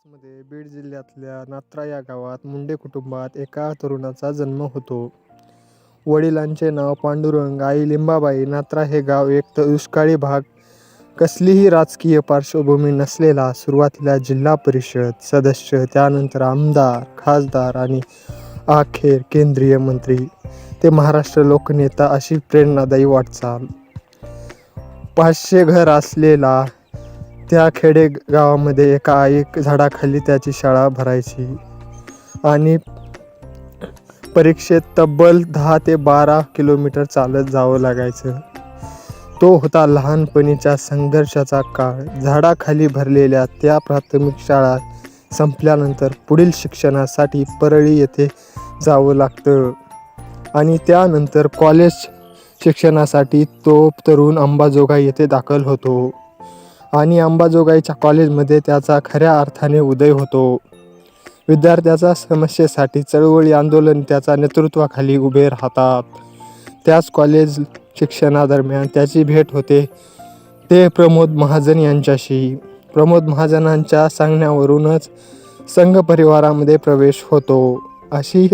मध्ये बीड जिल्ह्यातल्या नात्रा या गावात मुंडे कुटुंबात एका तरुणाचा जन्म होतो. वडिलांचे नाव पांडुरंग, आई लिंबाबाई. नात्रा हे गाव एक दुष्काळी भाग, कसलीही राजकीय पार्श्वभूमी नसलेला. सुरुवातीला जिल्हा परिषद सदस्य, त्यानंतर आमदार, खासदार आणि अखेर केंद्रीय मंत्री ते महाराष्ट्र लोकनेता, अशी प्रेरणादायी वाटचाल. 500 घर असलेला त्या खेडेगावामध्ये एका एक झाडाखाली त्याची शाळा भरायची आणि परीक्षेत तब्बल 10 ते 12 किलोमीटर चालत जावं लागायचं. तो होता लहानपणीच्या संघर्षाचा काळ. झाडाखाली भरलेल्या त्या प्राथमिक शाळा संपल्यानंतर पुढील शिक्षणासाठी परळी येथे जावं लागतं आणि त्यानंतर कॉलेज शिक्षणासाठी तो तरुण अंबाजोगाई येथे दाखल होतो आणि अंबाजोगाईच्या कॉलेजमध्ये त्याचा खऱ्या अर्थाने उदय होतो. विद्यार्थ्याच्या समस्येसाठी चळवळी आंदोलन त्याच्या नेतृत्वाखाली उभे राहतात. त्याच कॉलेज शिक्षणादरम्यान त्याची भेट होते ते प्रमोद महाजन यांच्याशी. प्रमोद महाजनांच्या सांगण्यावरूनच संघ परिवारामध्ये प्रवेश होतो. अशी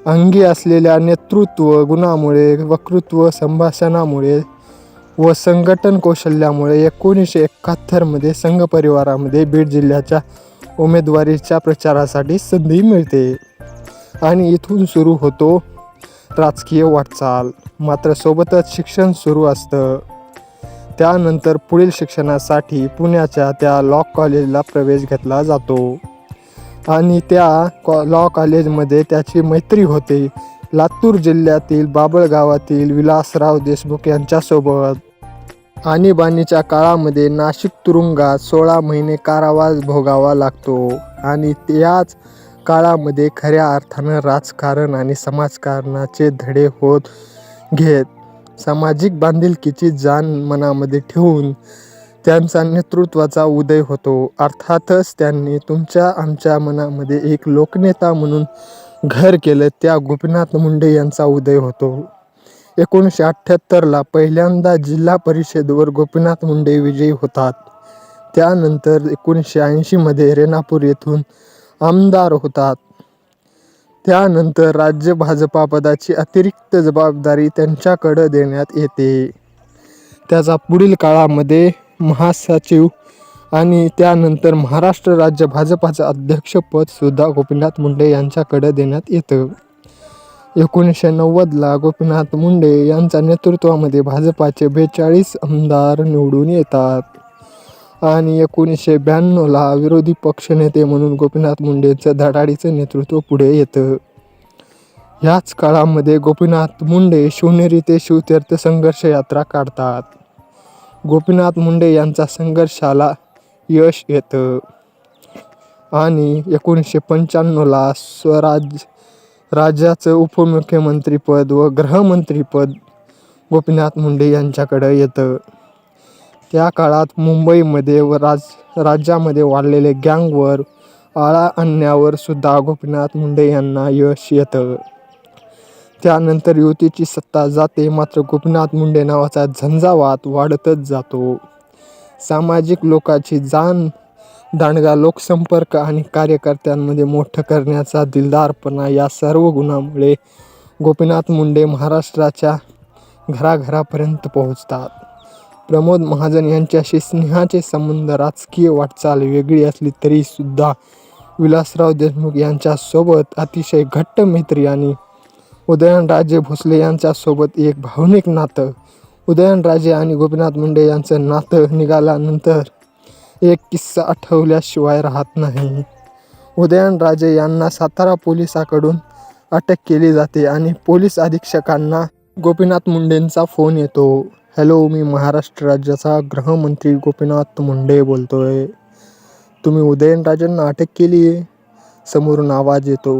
अंगी असलेल्या नेतृत्व गुणामुळे, वक्तृत्व संभाषणामुळे व संघटन कौशल्यामुळे 1971 मध्ये संघ परिवारामध्ये बीड जिल्ह्याच्या उमेदवारीच्या प्रचारासाठी संधी मिळते आणि इथून सुरू होतो राजकीय वाटचाल. मात्र सोबतच शिक्षण सुरू असतं. त्यानंतर पुढील शिक्षणासाठी पुण्याच्या त्या लॉ कॉलेजला प्रवेश घेतला जातो आणि त्या लॉ कॉलेजमध्ये त्याची मैत्री होते लातूर जिल्ह्यातील बाभळगावातील विलासराव देशमुख यांच्यासोबत. आणीबाणीच्या काळामध्ये नाशिक तुरुंगात 16 महिने कारावास भोगावा लागतो आणि याच काळामध्ये खऱ्या अर्थानं राजकारण आणि समाजकारणाचे धडे होत घेत सामाजिक बांधिलकीची जाण मनामध्ये ठेवून त्यांचा नेतृत्वाचा उदय होतो. अर्थातच त्यांनी तुमच्या आमच्या मनामध्ये एक लोकनेता म्हणून घर केलं त्या गोपीनाथ मुंडे यांचा उदय होतो. 1978ला पहिल्यांदा जिल्हा परिषदेवर गोपीनाथ मुंडे विजयी होतात. त्यानंतर 1980 मध्ये रेणापूर येथून आमदार होतात. त्यानंतर राज्य भाजपा पदाची अतिरिक्त जबाबदारी त्यांच्याकडे देण्यात येते. त्याचा पुढील काळामध्ये महासचिव आणि त्यानंतर महाराष्ट्र राज्य भाजपाचं अध्यक्षपद सुद्धा गोपीनाथ मुंडे यांच्याकडे देण्यात येतं. 1990ला गोपीनाथ मुंडे यांच्या नेतृत्वामध्ये भाजपाचे 42 आमदार निवडून येतात आणि 1992ला विरोधी पक्षनेते म्हणून गोपीनाथ मुंडेंचं धडाडीचं नेतृत्व पुढे येतं. ह्याच काळामध्ये गोपीनाथ मुंडे शिवनेरी ते शिवतीर्थ संघर्ष यात्रा काढतात. गोपीनाथ मुंडे यांच्या संघर्षाला यश येतं आणि 1995ला राज्याचं उपमुख्यमंत्रीपद व गृहमंत्रीपद गोपीनाथ मुंडे यांच्याकडे येतं. त्या काळात मुंबईमध्ये व राज्यामध्ये वाढलेले गँगवर आळा आणण्यावर सुद्धा गोपीनाथ मुंडे यांना यश येतं. त्यानंतर युतीची सत्ता जाते, मात्र गोपीनाथ मुंडे नावाचा झंझावात वाढतच जातो. सामाजिक लोकांची जाण, दांडगा लोकसंपर्क आणि कार्यकर्त्यांमध्ये मोठं करण्याचा दिलदारपणा या सर्व गुणांमुळे गोपीनाथ मुंडे महाराष्ट्राच्या घराघरापर्यंत पोहोचतात. प्रमोद महाजन यांच्याशी स्नेहाचे संबंध, राजकीय वाटचाल वेगळी असली तरी सुद्धा विलासराव देशमुख यांच्यासोबत अतिशय घट्ट मैत्री आणि उदयनराजे भोसले यांच्यासोबत एक भावनिक नातं. उदयनराजे आणि गोपीनाथ मुंडे यांचं नातं निघाल्यानंतर एक किस्सा आठवल्याशिवाय राहत नाही. उदयनराजे यांना सातारा पोलिसांकडून अटक केली जाते आणि पोलीस अधीक्षकांना गोपीनाथ मुंडेंचा फोन येतो. हॅलो, मी महाराष्ट्र राज्याचा गृहमंत्री गोपीनाथ मुंडे बोलतोय. तुम्ही उदयनराजेंना अटक केली आहे? समोरून आवाज येतो.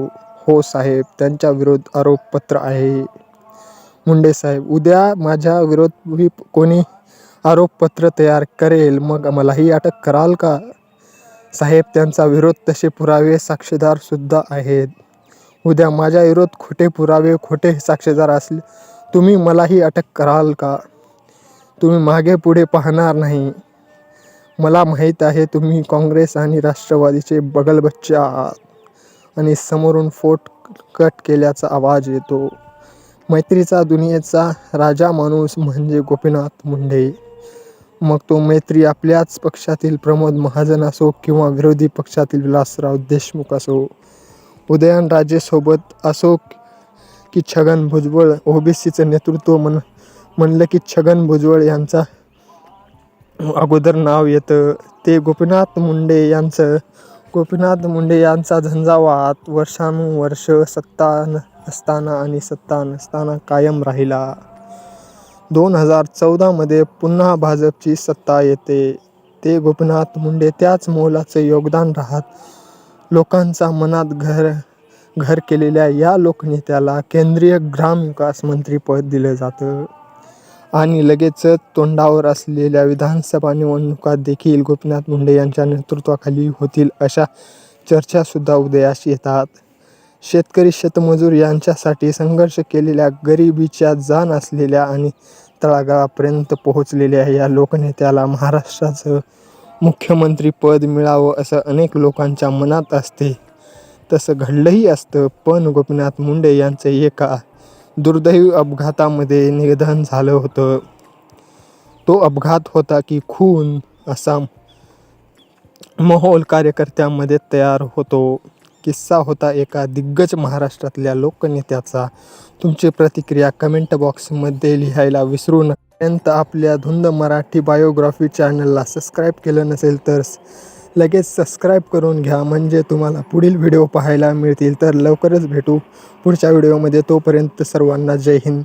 हो साहेब, त्यांच्या विरोधात आरोपपत्र आहे. मुंडे साहेब, उद्या माझ्या विरोधी कोणी आरोपपत्र तयार करेल मग मलाही अटक कराल का? साहेब, त्यांचा विरोध तसे पुरावे साक्षीदार सुद्धा आहेत. उद्या माझ्या विरोधात खोटे पुरावे, खोटे साक्षीदार असले तुम्ही मलाही अटक कराल का? तुम्ही मागे पुढे पाहणार नाही. मला माहीत आहे तुम्ही काँग्रेस आणि राष्ट्रवादीचे बगलबच्चे आहात आणि समोरून फोट कट केल्याचा आवाज येतो. मैत्रीचा दुनियेचा राजा माणूस म्हणजे गोपीनाथ मुंडे. मग तो मैत्री आपल्याच पक्षातील प्रमोद महाजन असो किंवा विरोधी पक्षातील विलासराव देशमुख असो, उदयनराजेसोबत असो की छगन भुजबळ. ओबीसीचं नेतृत्व म्हणलं की छगन भुजबळ यांचा अगोदर नाव येतं. ते गोपीनाथ मुंडे यांचा झंझावात वर्षानुवर्ष सत्ता असताना आणि सत्ता नसताना कायम राहिला. 2014 मध्ये पुन्हा भाजपची सत्ता येते. ते गोपीनाथ मुंडे त्याच मोलाचं योगदान राहत लोकांचा मनात घर केलेल्या या लोकनेत्याला केंद्रीय ग्रामविकास मंत्रीपद दिलं जातं. आणि लगेचच तोंडावर असलेल्या विधानसभा निवडणुका देखील गोपीनाथ मुंडे यांच्या नेतृत्वाखाली होतील अशा चर्चासुद्धा उदयास येतात. शेतकरी शेतमजूर यांच्यासाठी संघर्ष केलेल्या, गरिबीच्या जाण असलेल्या आणि तळागाळापर्यंत पोहोचलेल्या या लोकनेत्याला महाराष्ट्राचं मुख्यमंत्रीपद मिळावं असं अनेक लोकांच्या मनात असते. तसं घडलंही असतं. पण गोपीनाथ मुंडे यांचं एका दुर्दैवी अपघातामध्ये निधन झालं होतं. तो अपघात होता की खून असा माहोल कार्यकर्त्यांमध्ये तयार होतो. किस्सा होता एका दिग्गज महाराष्ट्रातल्या लोकनेत्याचा. तुमची प्रतिक्रिया कमेंट बॉक्समध्ये लिहायला विसरू नका. आपल्या धुंद मराठी बायोग्राफी चॅनलला सबस्क्राईब केलं नसेल तर लगेच सबस्क्राईब करून घ्या, म्हणजे तुम्हाला पुढील व्हिडिओ पाहायला मिळतील. तर लवकरच भेटू पुढच्या व्हिडिओमध्ये. तोपर्यंत सर्वांना जय हिंद.